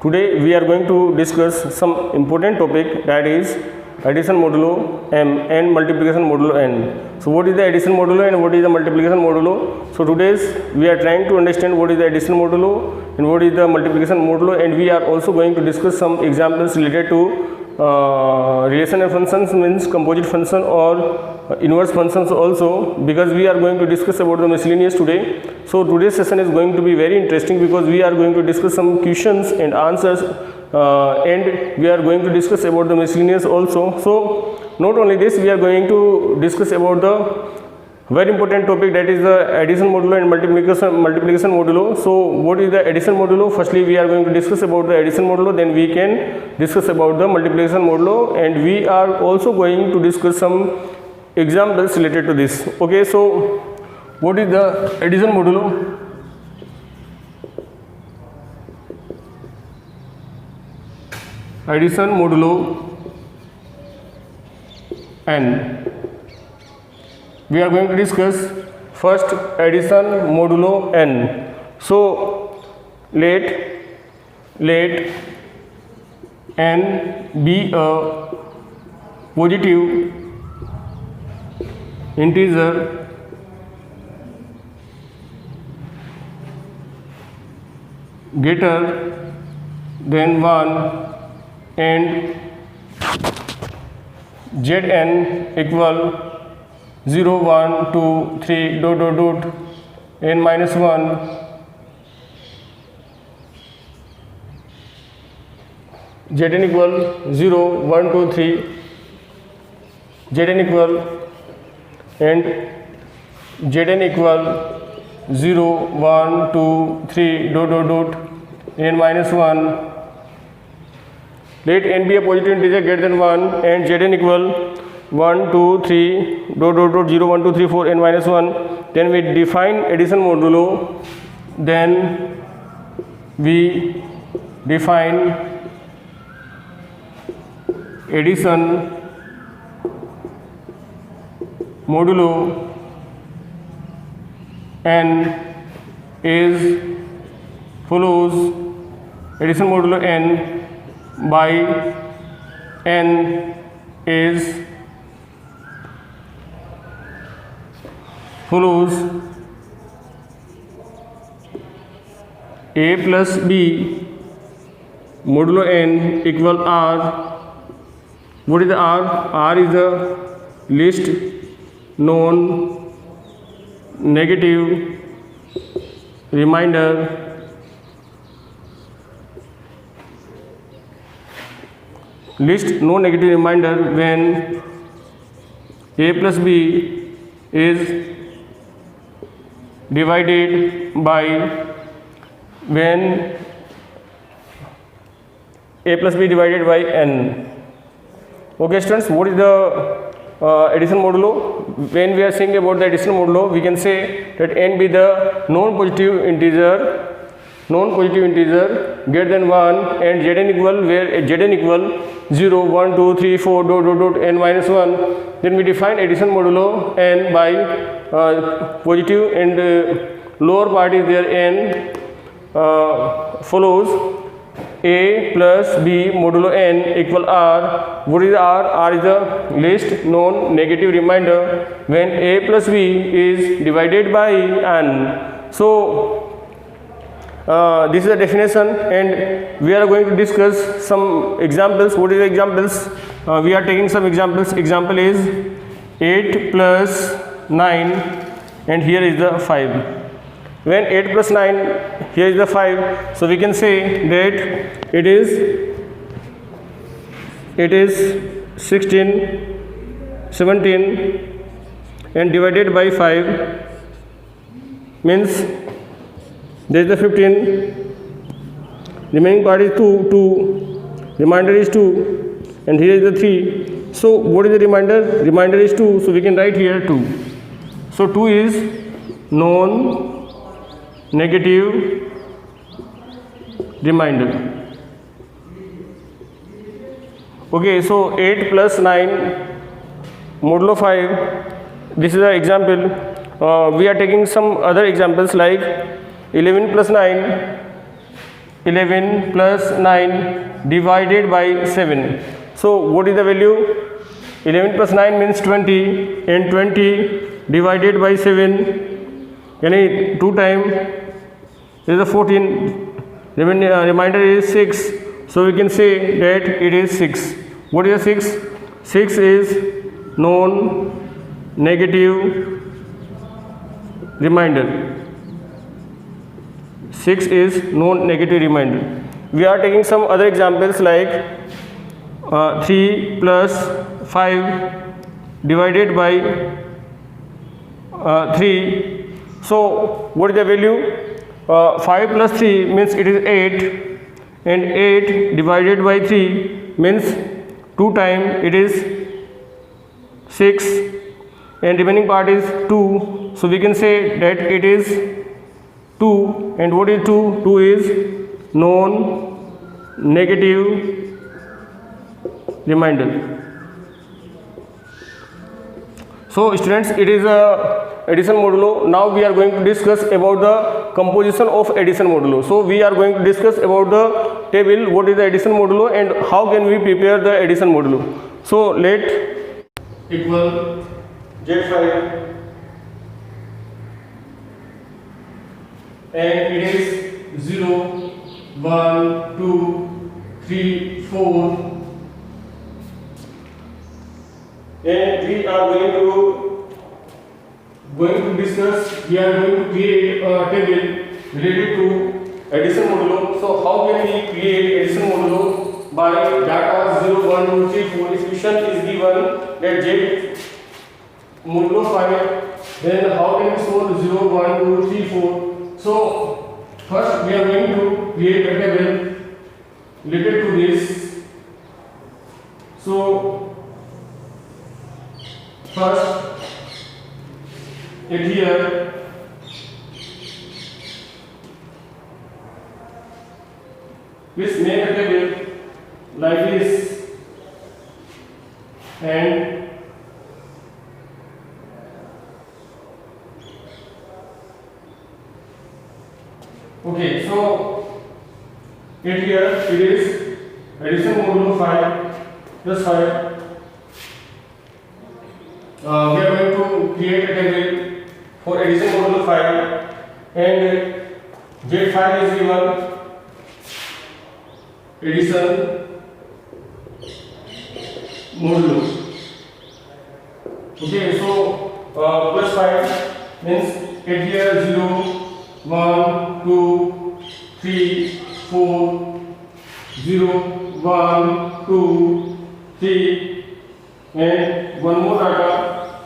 Today we are going to discuss some important topic, that is addition modulo m and multiplication modulo n. So what is the addition modulo and what is the multiplication modulo? So today's we are trying to understand what is the addition modulo and what is the multiplication modulo, and we are also going to discuss some examples related to relational functions, means composite function or inverse functions also, because we are going to discuss about the miscellaneous today. So today's session is going to be very interesting because we are going to discuss some questions and answers, and we are going to discuss about the miscellaneous also. So not only this, we are going to discuss about the very important topic, that is the addition modulo and multiplication modulo. So what is the addition modulo? Firstly we are going to discuss about the addition modulo, then we can discuss about the multiplication modulo, and we are also going to discuss some examples related to this. Okay, so what is the addition modulo? Addition modulo n. We are going to discuss first addition modulo n. So let n be a positive integer greater than 1 and Zn equal 0, 1, 2, 3, n minus 1, Zn equal 0, 1, 2, 3, Zn equal and Zn equal 0, 1, 2, 3, n minus 1. Let n be a positive integer greater than 1 and Zn equal 1, 2, 3, 0, 1, 2, 3, 4, n minus 1. Then we define addition modulo. Then we define addition modulo n is follows. Addition modulo n by n is follows: a plus b modulo n equal r. What is the r? R is the least known negative remainder when a plus b is divided by when a plus b divided by n. Okay students, what is the addition modulo? When we are saying about the addition modulo, we can say that n be the non-positive integer greater than 1 and Zn equal, where Zn equal 0, 1, 2, 3, 4, n minus 1. Then we define addition modulo n by positive and lower part is there n follows a plus b modulo n equal r. What is r? R is the least known negative remainder when a plus b is divided by n. So this is the definition, and we are going to discuss some examples. What is the examples? We are taking some examples. Example is 8 plus 9 and here is the 5. When 8 plus 9, here is the 5, so we can say that it is 16, 17 and divided by 5 means there is the 15, remaining part is 2, remainder is 2 and here is the 3. So what is the remainder? Remainder is 2, so we can write here 2. So 2 is non-negative remainder. Okay, so 8 plus 9 modulo 5, this is the example. We are taking some other examples like 11 plus 9, 11 plus 9 divided by 7. So what is the value? 11 plus 9 means 20, and 20 divided by 7, yani 2 times, there is a 14, remainder is 6. So we can say that it is 6. What is the 6? 6 is non-negative remainder. 6 is non-negative remainder. We are taking some other examples like 3 plus 5 divided by 3. So what is the value? 5 plus 3 means it is 8, and 8 divided by 3 means 2 times, it is 6, and remaining part is 2. So we can say that it is 2. And what is 2? 2 is non-negative remainder. So students, it is a addition modulo. Now we are going to discuss about the composition of addition modulo. So we are going to discuss about the table, what is the addition modulo and how can we prepare the addition modulo. So let equal Z5 and it is 0, 1, 2, 3, 4, and we are going to discuss, we are going to create a table related to addition modulo. So how can we create addition modulo? By data 0, 1, 2, 3, 4. If equation is given that Z modulo 5, then how can we solve 0, 1, 2, 3, 4? So first we are going to create a table related to this. So first it here let's make a table like this, and okay, so it here it is addition modulo 5 plus 5. We are going to create a table for addition modulo 5, and Z5 is given addition modulo. Okay, so plus 5 means it here 0, 1, 2, 3, 4, 0, 1, 2, 3, and one more data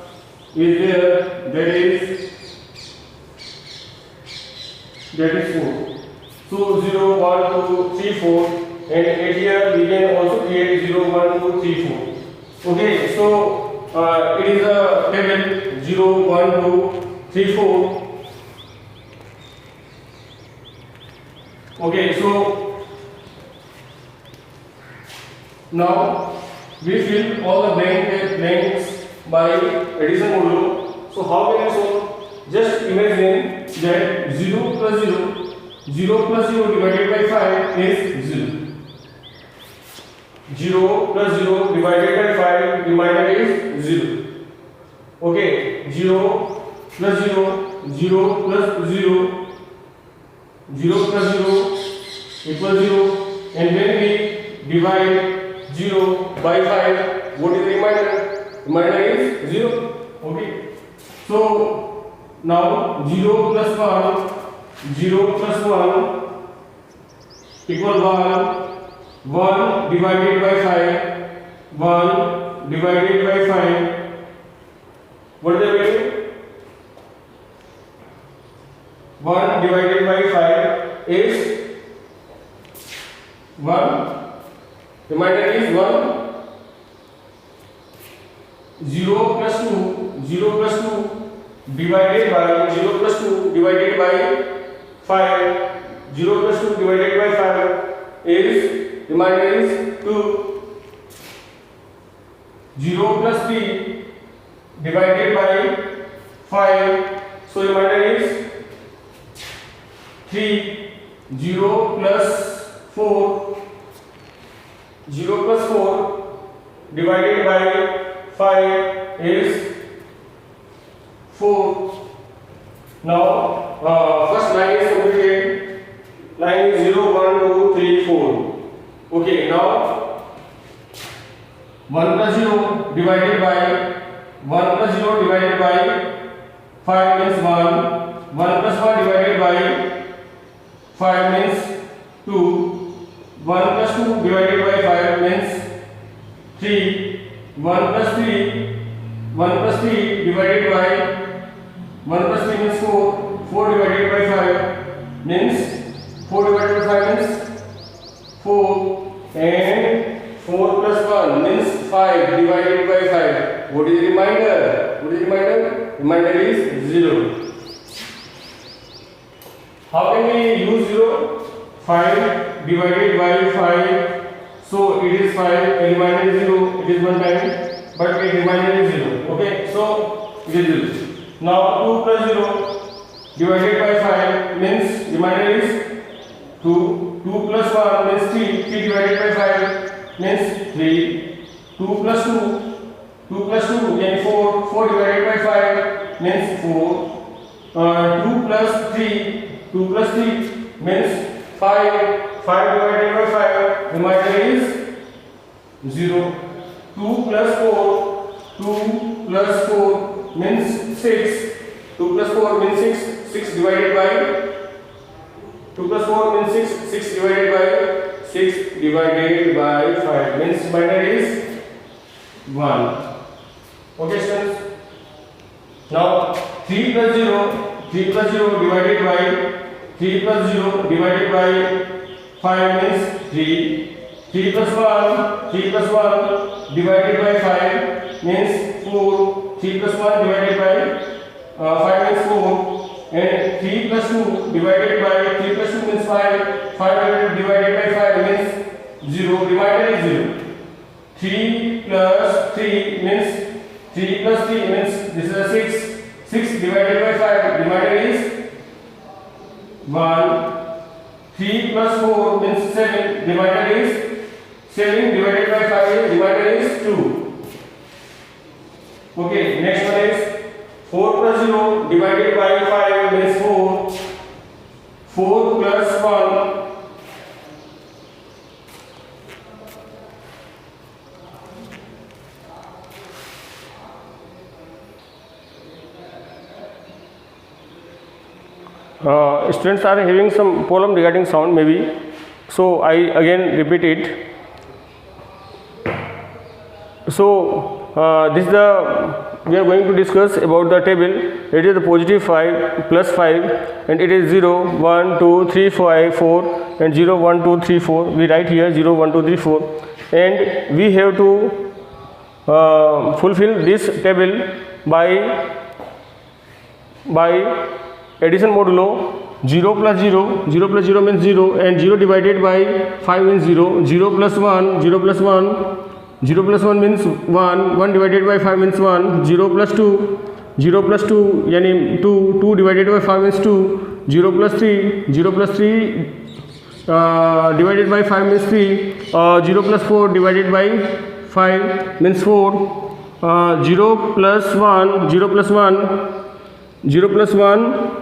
is there, that is 4. So 0, 1, 2, 3, 4, and here we can also create 0, 1, 2, 3, 4. Okay, so it is a table 0, 1, 2, 3, 4. Okay, so now we fill all the blanks by addition modulo. So how can I solve? Just imagine that 0 plus 0 divided by 5 is 0. 0 plus 0 divided by 5, remainder is 0. Okay, 0 plus 0, 0 plus 0, 0 plus 0 equals 0, and when we divide 0 by 5, what is the remainder? Remainder is 0. Okay, so now 0 plus 1 equal 1 divided by 5, 1 divided by 5, what is the value? 1 divided by 5 is 1, remainder is 1. 0 plus 2 divided by 0 plus 2 divided by 5, 0 plus 2 divided by 5 is, remainder is 2. 0 plus 3 divided by 5, so remainder is 3. 0 plus 4, 0 plus 4 divided by 5 is 4. Now first line is completed. Line is 0, 1, 2, 3, 4. Okay, now 1 plus 0 divided by 1 plus 0 divided by 5 means 1. 1 plus 1 divided by 5 means 2. 1 plus 2 divided by 5 means 3. 1 plus 3. 1 plus 3 divided by 1 plus 3 means 4. 4 divided by 5 means 4 divided by 5 means 4. And 4 plus 1 means 5 divided by 5. What is the remainder? What is the remainder? Remainder is 0. How can we use 0? 5 divided by 5. So it is 5. A remainder is 0. It is one time. But a remainder is 0. Okay. So it is 0. Now 2 plus 0 divided by 5 means remainder is 2. 2 plus 1 means 3. 3 divided by 5 means 3. 2 plus 2. 2 plus 2 means 4. 4 divided by 5 means 4. 2 plus 3. 2 plus 3 means 5. 5 divided by 5 remainder is 0. 2 plus 4. 2 plus 4 means 6. 2 plus 4 means 6. 6 divided by 2 plus 4 means 6. 6 divided by 6 divided by 5 means remainder is 1. Okay, students. Now 3 plus 0. 3 plus 0 divided by 3 plus 0 divided by 5 means 3. 3 plus 1. 3 plus 1 divided by 5 means 4. 3 plus 1 divided by 5 means 4. And 3 plus 2 divided by 3 plus 2 means 5. 5 divided by 5 means 0. Remainder is 0. 3 plus 3 means 3 plus 3 means this is a 6. 6 divided by 5 remainder is 1. 3 plus 4 means 7. Remainder is 7 divided by 5 remainder is 2. Okay, next one is 4 plus 0 divided by 5 means 4. 4 plus 1 students are having some problem regarding sound maybe, so I again repeat it. So this is the we are going to discuss about the table. It is the positive 5 plus 5 and it is 0 1 2 3 5 4 and 0 1 2 3 4. We write here 0 1 2 3 4 and we have to fulfill this table by addition modulo. 0 plus 0, 0 plus 0 means 0 and 0 divided by 5 means 0. 0 plus 1, 0 plus 1, 0 plus 1 means 1, 1 divided by 5 means 1. 0 plus 2, 0 plus 2 yani 2, 2 divided by 5 means 2. 0 plus 3, 0 plus 3 divided by 5 means 3. 0 plus 4 divided by 5 means 4. 0 plus 1, 0 plus 1, 0 plus 1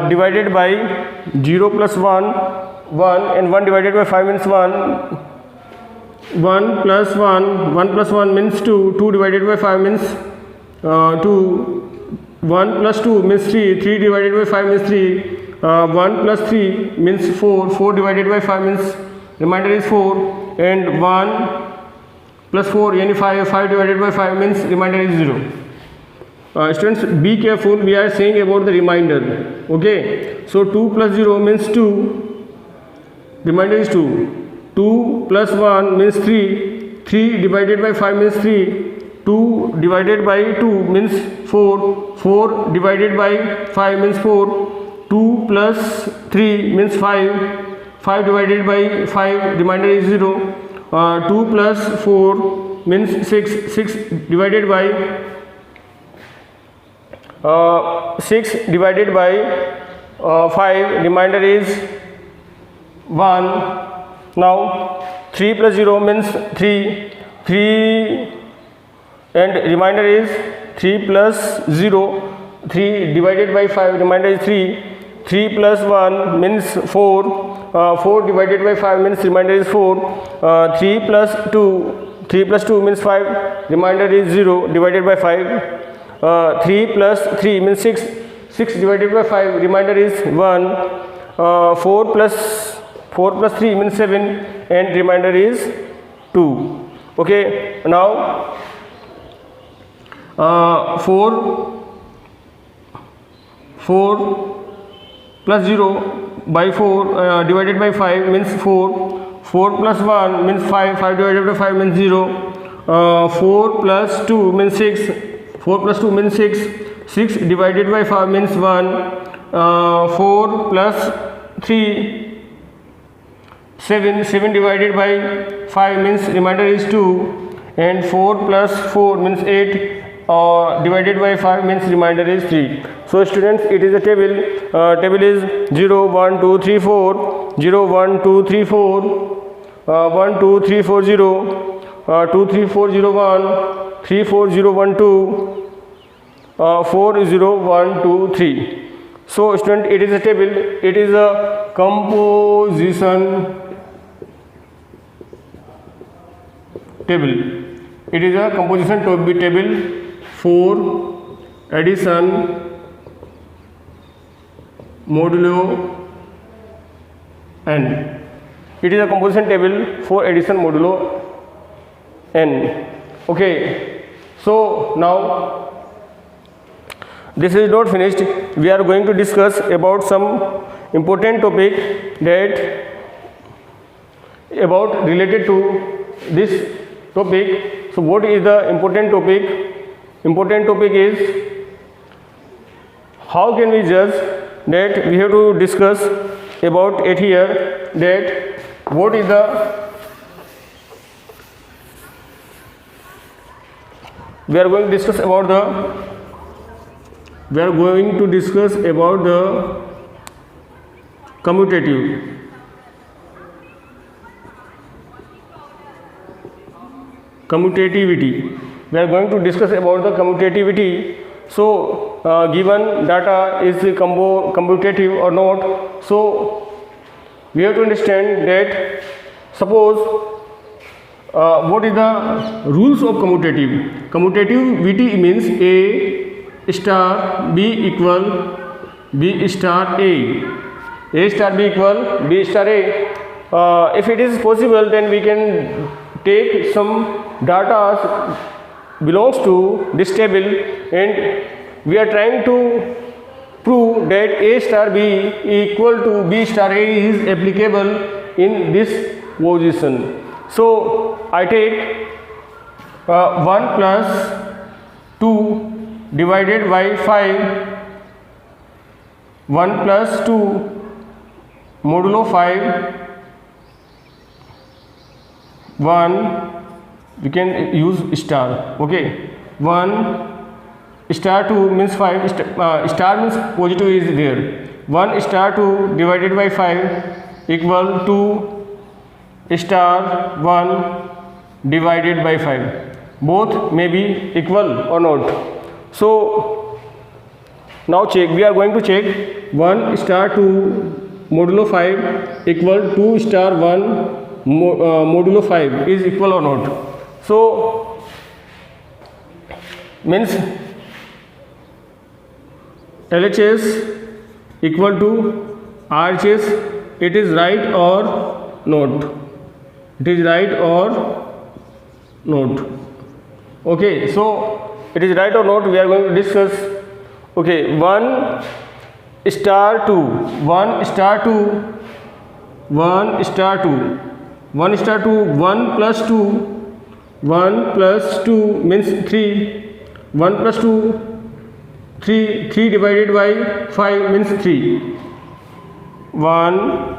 divided by 0 plus 1, 1 and 1 divided by 5 means 1. 1 plus 1, 1 plus 1 means 2, 2 divided by 5 means 2. 1 plus 2 means 3, 3 divided by 5 means 3. 1 plus 3 means 4, 4 divided by 5 means remainder is 4 and 1 plus 4 yani 5, 5 divided by 5 means remainder is 0. Students, be careful, we are saying about the remainder. Okay, so 2 plus 0 means 2, remainder is 2. 2 plus 1 means 3, 3 divided by 5 means 3, 2 divided by 2 means 4, 4 divided by 5 means 4, 2 plus 3 means 5, 5 divided by 5 remainder is 0, 2 plus 4 means 6, 6 divided by 6 divided by 5 remainder is 1 Now 3 plus 0 means 3, 3 and remainder is 3 plus 0, 3 divided by 5, remainder is 3, 3 plus 1 means 4, 4 divided by 5 means remainder is 4, 3 plus 2 means 5, remainder is 0 divided by 5, 3 plus 3 means 6, 6 divided by 5, remainder is 1, 4 plus 3 means 7 and remainder is 2. Okay, now 4 plus 0 by 4 divided by 5 means 4, 4 plus 1 means 5, 5 divided by 5 means 0, 4 plus 2 means 6, 4 plus 2 means 6, 6 divided by 5 means 1, 4 plus 3 7, 7 divided by 5 means remainder is 2, and 4 plus 4 means 8, divided by 5 means remainder is 3. So students, it is a table, table is 0, 1, 2, 3, 4, 0, 1, 2, 3, 4, 1, 2, 3, 4, 0, 2, 3, 4, 0, 1, 3, 4, 0, 1, 2, 4, 0, 1, 2, 3. So student, it is a table, it is a composition table. It is a composition table for addition modulo n. It is a composition table for addition modulo n. Okay, so now this is not finished. We are going to discuss about some important topic that about related to this topic. So what is the important topic? Important topic is how can we judge, that we have to discuss about it here, that what is the, we are going to discuss about the commutative. Commutativity. We are going to discuss about the commutativity. So given data is commutative or not, so we have to understand that, suppose what is the rules of commutative. Commutativity means A star B equal B star A star B equal B star A. If it is possible, then we can take some data belongs to this table, and we are trying to prove that A star B equal to B star A is applicable in this position. So I take 1 plus 2 divided by 5, 1 plus 2 modulo 5, 1, we can use star. Okay, 1 star 2 means 5, star means positive is there. 1 star 2 divided by 5 equal to star 1 divided by 5. Both may be equal or not. So now check, we are going to check 1 star 2 modulo 5 equal 2 star 1 modulo 5 is equal or not. So means LHS equal to RHS, it is right or not? It is right or not? Okay, so it is right or not, we are going to discuss. Okay, 1 star 2, 1 star 2, 1 star 2, 1 star 2, 1 plus 2, 1 plus 2 means 3, 1 plus 2, 3, 3 divided by 5 means 3, 1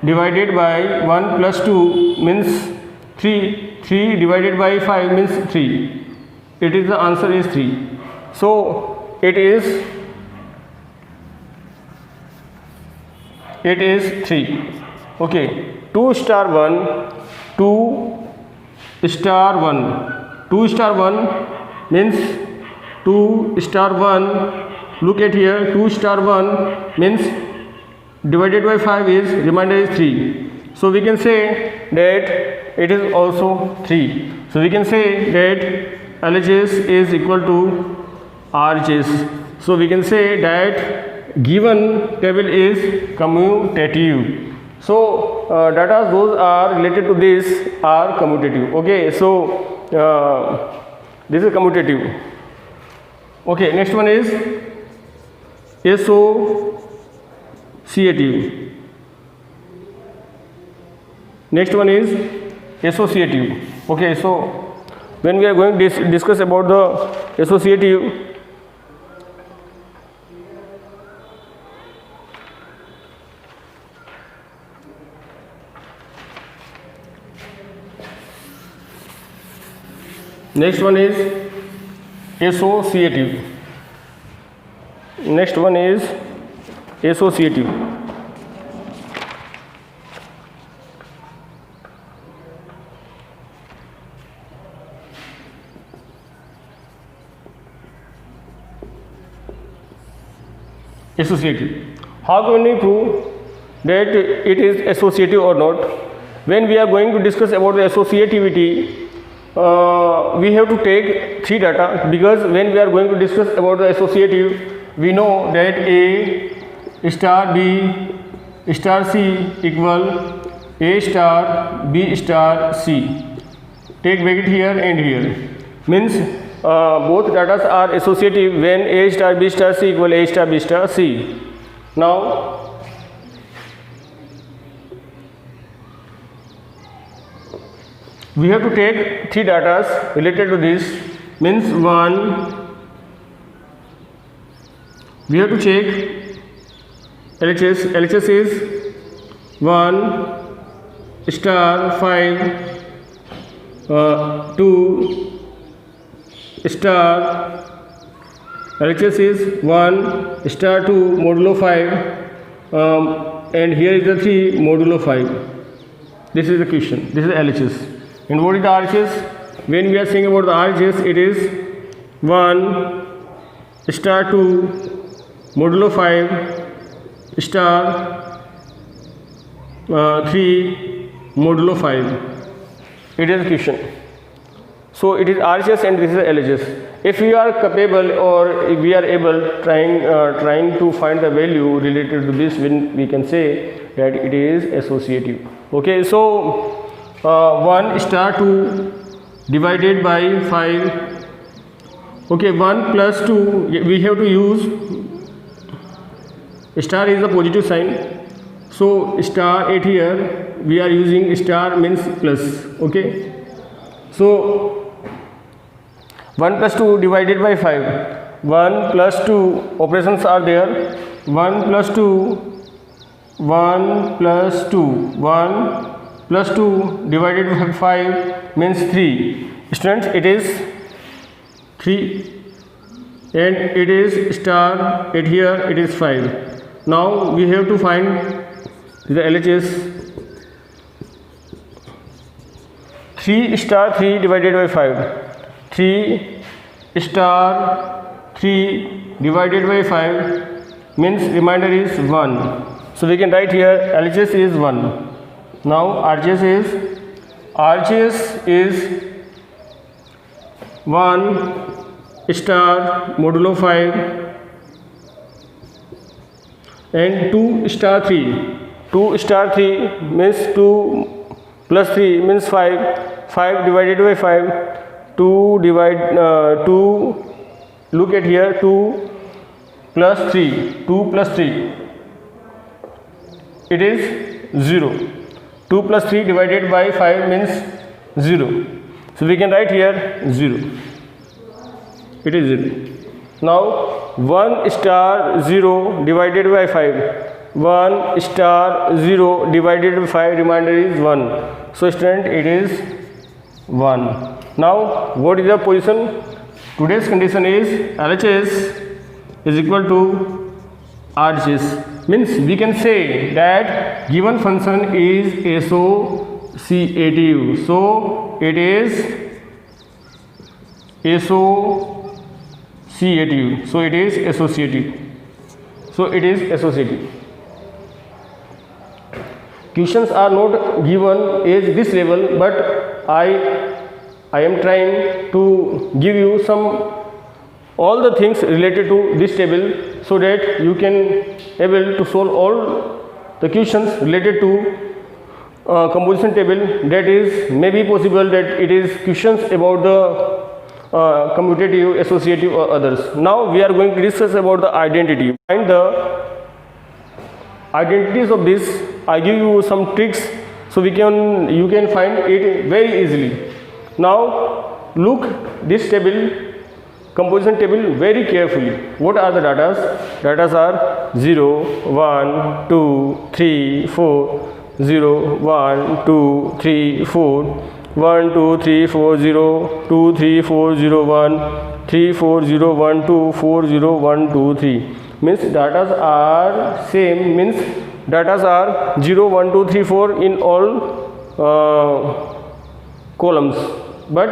divided by 1 plus 2 means 3, 3 divided by 5 means 3. It is, the answer is 3. So it is 3. Okay. 2 star 1, 2 star 1, 2 star 1 means 2 star 1, look at here, 2 star 1 means divided by 5 is remainder is 3. So we can say that it is also 3. So we can say that LHS is equal to RHS. So we can say that given table is commutative. So data those are related to this are commutative. Okay, so this is commutative. Okay, next one is associative. Next one is associative. Okay, so when we are going to discuss about the associative, next one is associative. Next one is associative. Associative. How can we prove that it is associative or not? When we are going to discuss about the associativity, we have to take 3 data, because when we are going to discuss about the associative, we know that A star B star C equal A star B star C. Take bracket here and here. Means both data are associative when A star B star C equal A star B star C. Now we have to take 3 data related to this. Means 1, we have to check LHS. LHS is 1 star 5, 2 star, LHS is 1 star 2 modulo 5, and here is the 3 modulo 5. This is the question. This is LHS. And what is the RHS? When we are saying about the RHS, it is 1 star 2 modulo 5 star 3 modulo 5. It is a question. So it is RHS and this is LHS. If we are capable or if we are able trying to find the value related to this, when we can say that it is associative. Okay, so 1 star 2 divided by 5. Okay, 1 plus 2, we have to use star is the positive sign. So star 8 here we are using star means plus. Okay, so 1 plus 2 divided by 5. 1 plus 2 operations are there. 1 plus 2, 1 plus 2, 1 plus 2 divided by 5 means 3. Students, it is 3 and it is star 8 here, it is 5. Now we have to find the LHS. 3 star 3 divided by 5. 3 star 3 divided by 5 means remainder is 1. So we can write here LHS is 1. Now RHS is 1 star modulo 5 and 2 star 3. 2 star 3 means 2 plus 3 means 5. 5 divided by 5. 2 look at here, 2 plus 3. 2 plus 3. It is 0. 2 plus 3 divided by 5 means 0. So we can write here 0. It is 0. Now 1 star 0 divided by 5. 1 star 0 divided by 5, remainder is 1. So student, it is 1. Now what is the position? Today's condition is LHS is equal to RHS. means we can say that given function is associative, so it is associative, so it is associative, so it is associative. Questions are not given at this level, but I am trying to give you some all the things related to this table, so that you can able to solve all the questions related to composition table. That is maybe possible that it is questions about the commutative, associative or others. Now we are going to discuss about the identity. Find the identities of this. I give you some tricks, so you can find it very easily. Now look this table, composition table, very carefully. What are the datas? Datas are 0 1 2 3 4, 0 1 2 3 4, 1 2 3 4 0, 2 3 4 0 1, 3 4 0 1 2, 4 0 1 2 3. Means datas are same, means datas are 0 1 2 3 4 in all columns, but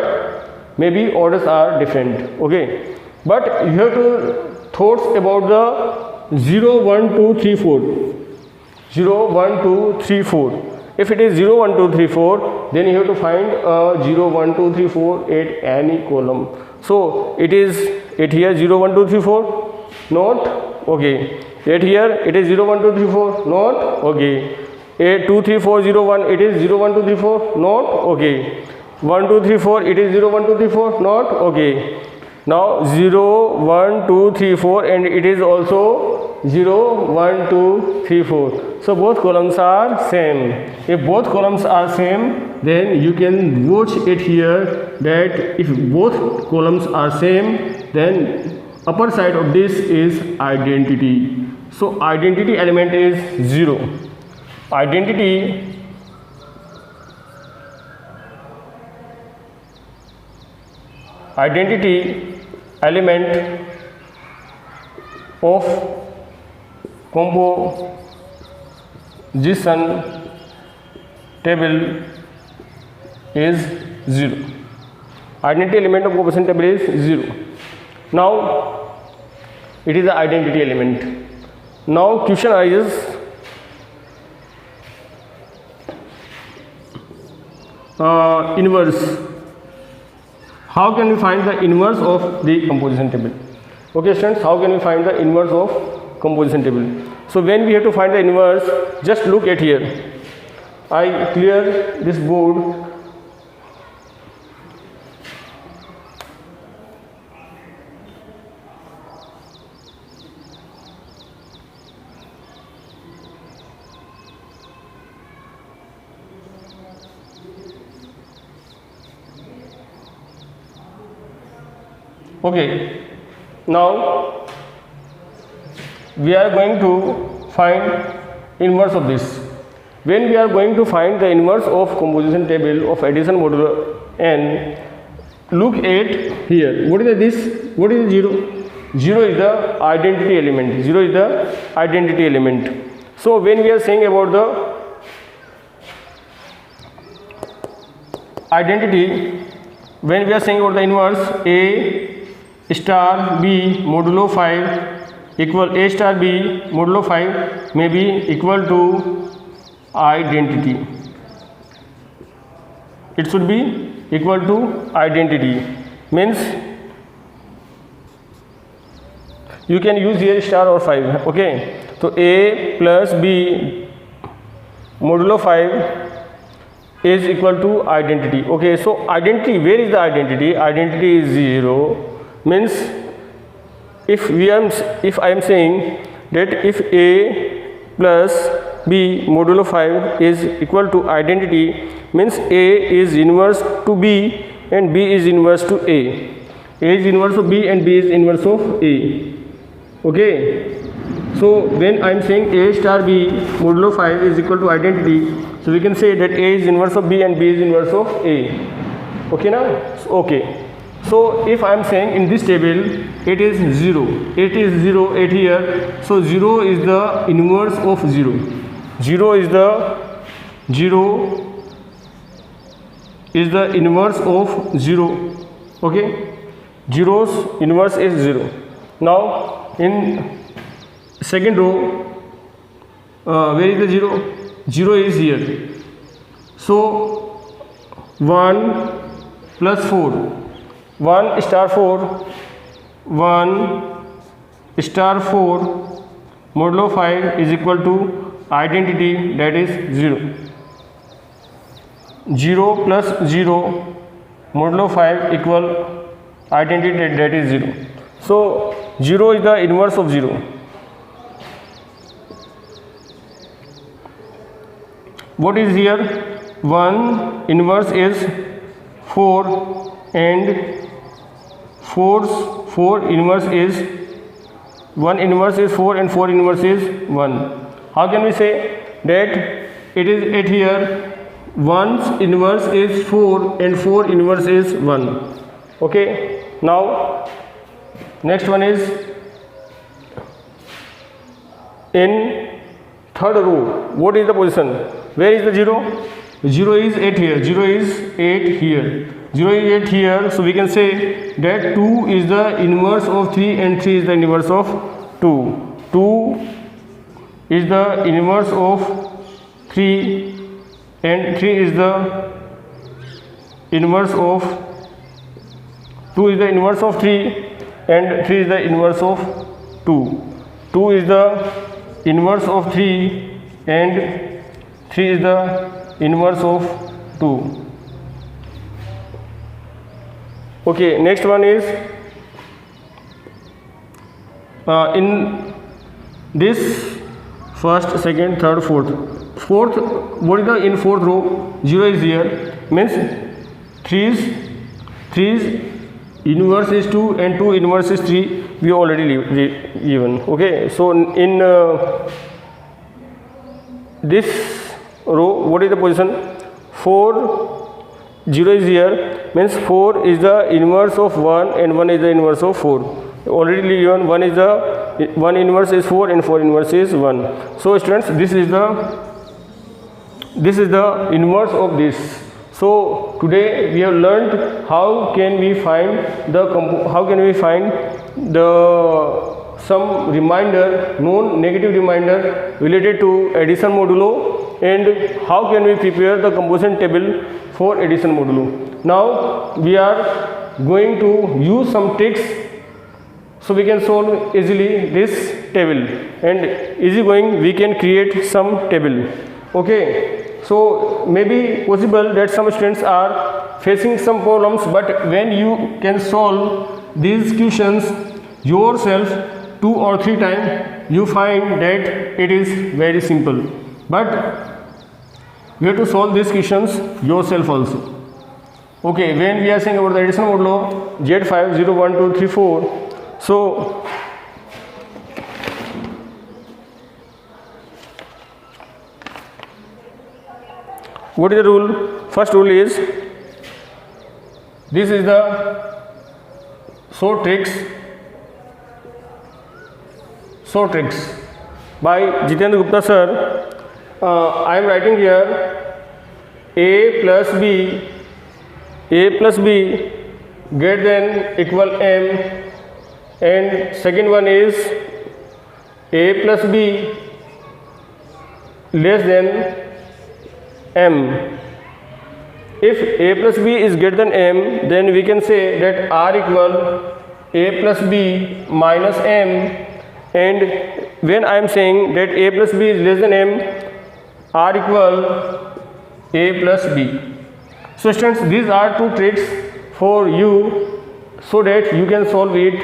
maybe orders are different. Okay, but you have to thoughts about the 0 1 2 3 4, 0 1 2 3 4. If it is 0 1 2 3 4, then you have to find 0 1 2 3 4 at any column. So it is at here 0 1 2 3 4, not okay. At here it is 0 1 2 3 4, not okay. 8 2 3 4 0 1, it is 0 1 2 3 4, not okay. 1 2 3 4, it is 0 1 2 3 4, not okay. Now 0 1 2 3 4, and it is also 0 1 2 3 4. So both columns are same. If both columns are same, then you can watch it here that if both columns are same, then upper side of this is identity. So identity element is 0. Identity element of composition table is 0. Identity element of composition table is 0. Now it is the identity element. Now question arises, inverse. How can we find the inverse of the composition table? Okay students, how can we find the inverse of composition table? So when we have to find the inverse, just look at here. I clear this board. Okay, now we are going to find inverse of this. When we are going to find the inverse of composition table of addition modulo n, look at here. What is this? What is 0? 0 is the identity element. 0 is the identity element. So when we are saying about the identity, when we are saying about the inverse, A star B modulo 5 equal A star B modulo 5 may be equal to identity. It should be equal to identity. Means you can use here star or 5. Okay, so A plus B modulo 5 is equal to identity. Okay, so identity, where is the identity? Identity is 0. Means if I am saying that if A plus B modulo 5 is equal to identity, means A is inverse to B and B is inverse to A. A is inverse of B and B is inverse of A. Okay, so when I am saying A star B modulo 5 is equal to identity, so we can say that A is inverse of B and B is inverse of A. Okay now? Okay. So if I am saying in this table it is 0, 8 here, so 0 is the inverse of 0. 0 is the inverse of 0. Okay, 0's inverse is 0. Now in second row, where is the 0? 0 is here. So 1 plus 4, 1 star 4, 1 star 4 modulo 5 is equal to identity, that is 0. 0 plus 0 modulo 5 equal identity, that is 0. So 0 is the inverse of 0. What is here? 1 inverse is 4 and 4 inverse is 1 inverse is 4 and 4 inverse is 1. How can we say that it is 8 here? 1's inverse is 4 and 4 inverse is 1. Okay, now next one is in third row. What is the position? Where is the 0? 0 is 8 here, 0 is 8 here, 0 is 8 here. So we can say that 2 is the inverse of 3 and 3 is the inverse of 2. 2 is the inverse of 3 and 3 is the inverse of 2 is the inverse of 3 and 3 is the inverse of 2. 2 is the inverse of 3 and 3 is the inverse of 2. Okay, next one is in this first, second, third, fourth. What is the in fourth row? 0 is here, means 3's inverse is 2 and 2 inverse is 3. We already given. Okay, so in this row, what is the position? 4, 0 is here, means 4 is the inverse of 1 and 1 is the inverse of 4. Already given. 1 inverse is 4 and 4 inverse is 1. So students, this is the inverse of this. So today we have learned how can we find some reminder, non-negative reminder related to addition modulo, and how can we prepare the composition table for addition modulo. Now we are going to use some tricks so we can solve easily this table, and easy going we can create some table. Okay, so maybe possible that some students are facing some problems, but when you can solve these questions yourself 2 or 3 times, you find that it is very simple. But you have to solve these questions yourself also. Okay, when we are saying about the addition modulo Z5 0 1 2 3 4, so what is the rule? First rule is, this is the short tricks by Jitendra Gupta sir. I am writing here a plus b greater than equal m, and second one is a plus b less than m. If a plus b is greater than m, then we can say that r equal a plus b minus m, and when I am saying that a plus b is less than m, r equal a plus b. So students, these are 2 tricks for you so that you can solve it,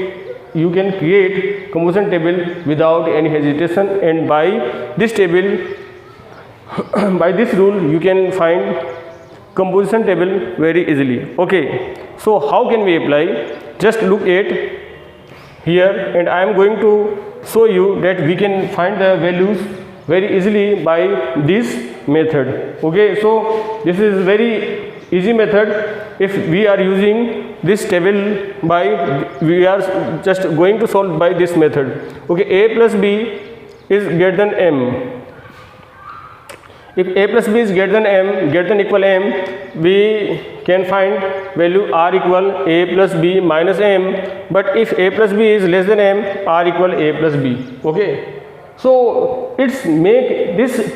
you can create composition table without any hesitation, and by this table by this rule you can find composition table very easily. Okay, so how can we apply? Just look at here, and I am going to show you that we can find the values very easily by this method. Okay, so this is very easy method if we are using this table by, we are just going to solve by this method. Okay, a plus b is greater than m. If a plus b is greater than m, greater than equal m, we can find value r equal a plus b minus m. But if a plus b is less than m, r equal a plus b. Okay, so this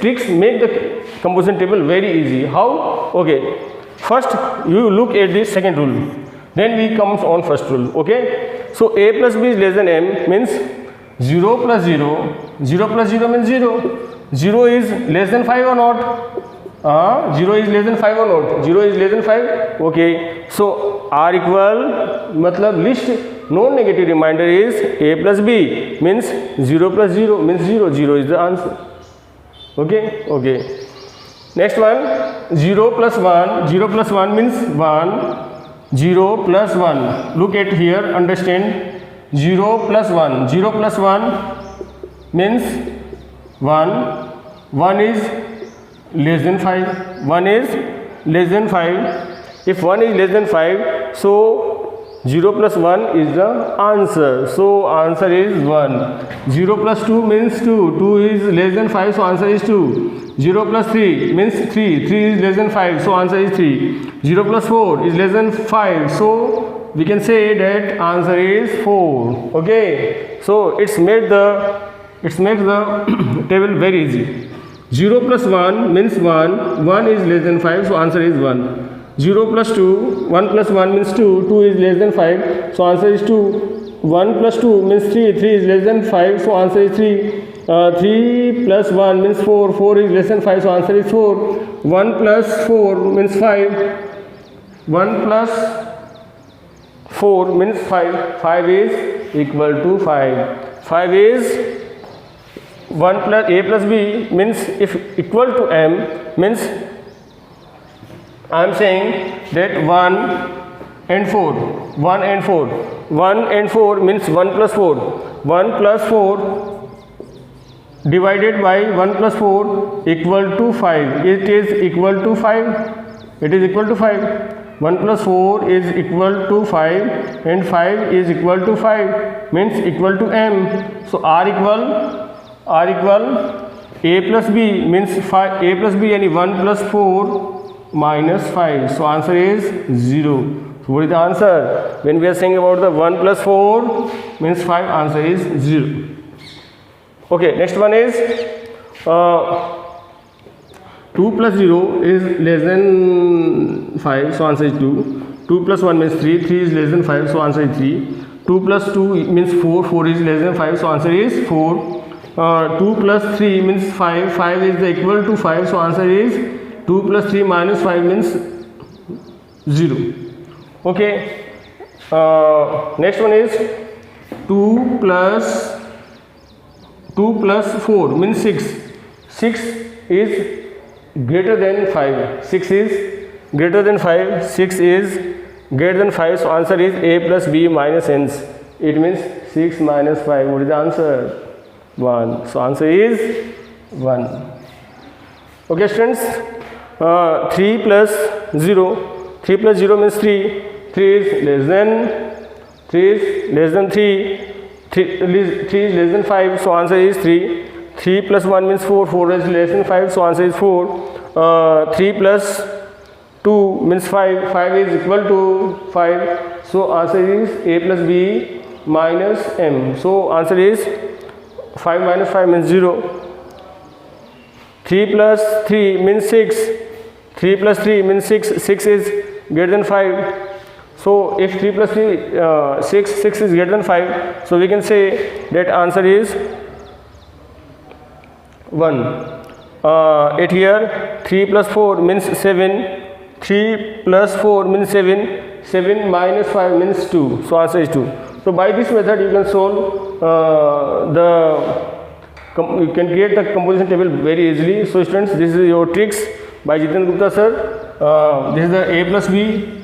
tricks make the composition table very easy. How? Okay, first you look at the second rule, then we comes on first rule. Okay, so a plus b is less than m means 0 plus 0, 0 plus 0 means 0. 0 is less than 5 or not? 0 is less than 5 or not? 0 is less than 5. Okay, so r equal matlab list non-negative remainder is a plus b means 0 plus 0 means 0. 0 is the answer. Okay, okay. Next one, 0 plus 1. 0 plus 1 means 1. 0 plus 1. Look at here, understand. 0 plus 1. 0 plus 1 means 1. 1 is less than 5. 1 is less than 5. If 1 is less than 5, so 0 plus 1 is the answer. So answer is 1. 0 plus 2 means 2. 2 is less than 5, so answer is 2. 0 plus 3 means 3. 3 is less than 5, so answer is 3. 0 plus 4 is less than 5, so we can say that answer is 4. Okay, so it's makes the table very easy. 0 plus 1 means 1. 1 is less than 5, so answer is 1. 0 plus 2, 1 plus 1 means 2. 2 is less than 5, so answer is 2. 1 plus 2 means 3. 3 is less than 5, so answer is 3. 3 plus 1 means 4. 4 is less than 5, so answer is 4. 1 plus 4 means 5. 1 plus 4 means 5. 5 is equal to 5. 5 is 1 plus a plus b means if equal to m means I am saying that 1 and 4. 1 and 4. 1 and 4 means 1 plus 4. 1 plus 4 divided by 1 plus 4 equal to 5. It is equal to 5. It is equal to 5. 1 plus 4 is equal to 5 and 5 is equal to 5 means equal to m. So r equal a plus b means 5. A plus b yani 1 plus 4 minus 5. So answer is 0. So what is the answer? When we are saying about the 1 plus 4 means 5, answer is 0. Okay, next one is 2 plus 0 is less than 5, so answer is 2. 2 plus 1 means 3. 3 is less than 5, so answer is 3. 2 plus 2 means 4. 4 is less than 5, so answer is 4. 2 plus 3 means 5. 5 is the equal to 5, so answer is 2 plus 3 minus 5 means 0. Okay, next one is 2 plus 4 means 6. 6 is greater than 5. 6 is greater than 5. 6 is greater than 5, so answer is a plus b minus n. It means 6 minus 5. What is the answer? 1. So answer is 1. Okay students, 3 plus 0. 3 plus 0 means 3. 3 is less than 3. 3 is less than 5, so answer is 3. 3 plus 1 means 4. 4 is less than 5, so answer is 4. 3 plus 2 means 5. 5 is equal to 5, so answer is a plus b minus m. So answer is 5 minus 5 means 0. 3 plus 3 means 6. 3 plus 3 means 6. 6 is greater than 5. So if 3 plus 3 6 is greater than 5, so we can say that answer is 1. It here 3 plus 4 means 7. 3 plus 4 means 7. 7 minus 5 means 2. So answer is 2. So by this method you can solve you can create the composition table very easily. So students, this is your tricks by Jiten Gupta sir. This is the a plus b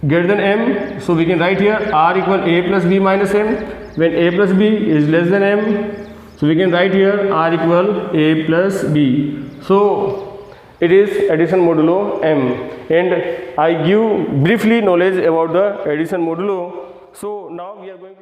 greater than m. So we can write here r equal a plus b minus m. When a plus b is less than m, so we can write here r equal a plus b. So it is addition modulo m, and I give briefly knowledge about the addition modulo. So now we are going to